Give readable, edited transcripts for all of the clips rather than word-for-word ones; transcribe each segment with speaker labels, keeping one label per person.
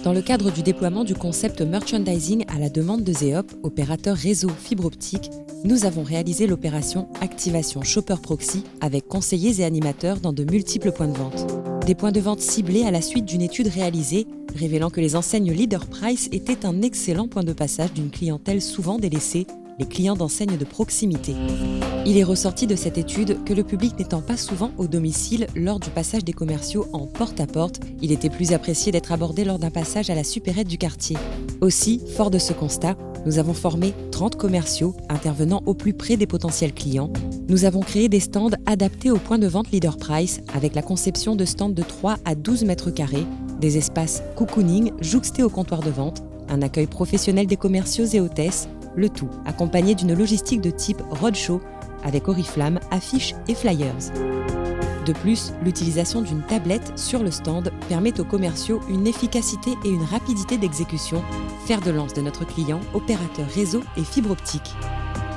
Speaker 1: Dans le cadre du déploiement du concept merchandising à la demande de Zeop, opérateur réseau fibre optique, nous avons réalisé l'opération Activation Shopper Proxy avec conseillers et animateurs dans de multiples points de vente. Des points de vente ciblés à la suite d'une étude réalisée, révélant que les enseignes Leader Price étaient un excellent point de passage d'une clientèle souvent délaissée, les clients d'enseignes de proximité. Il est ressorti de cette étude que le public n'étant pas souvent au domicile lors du passage des commerciaux en porte-à-porte, il était plus apprécié d'être abordé lors d'un passage à la supérette du quartier. Aussi, fort de ce constat, nous avons formé 30 commerciaux intervenant au plus près des potentiels clients. Nous avons créé des stands adaptés au point de vente Leader Price avec la conception de stands de 3 à 12 mètres carrés, des espaces cocooning jouxtés au comptoir de vente, un accueil professionnel des commerciaux et hôtesses, le tout accompagné d'une logistique de type roadshow avec oriflamme, affiches et flyers. De plus, l'utilisation d'une tablette sur le stand permet aux commerciaux une efficacité et une rapidité d'exécution, fer de lance de notre client, opérateur réseau et fibre optique.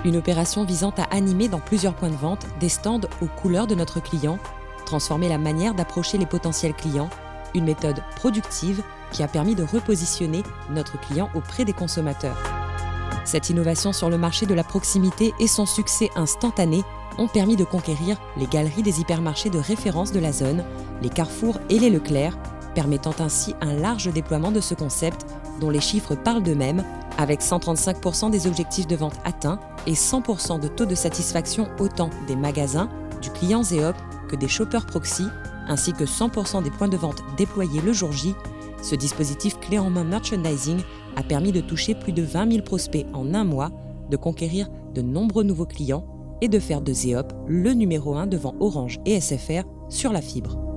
Speaker 1: Une opération visant à animer dans plusieurs points de vente des stands aux couleurs de notre client, transformer la manière d'approcher les potentiels clients, une méthode productive qui a permis de repositionner notre client auprès des consommateurs. Cette innovation sur le marché de la proximité et son succès instantané ont permis de conquérir les galeries des hypermarchés de référence de la zone, les Carrefour et les Leclerc, permettant ainsi un large déploiement de ce concept dont les chiffres parlent d'eux-mêmes, avec 135% des objectifs de vente atteints et 100% de taux de satisfaction autant des magasins, du client Zeop que des shoppers proxy, ainsi que 100% des points de vente déployés le jour J. Ce dispositif clé en main merchandising a permis de toucher plus de 20 000 prospects en un mois, de conquérir de nombreux nouveaux clients et de faire de Zeop le numéro 1 devant Orange et SFR sur la fibre.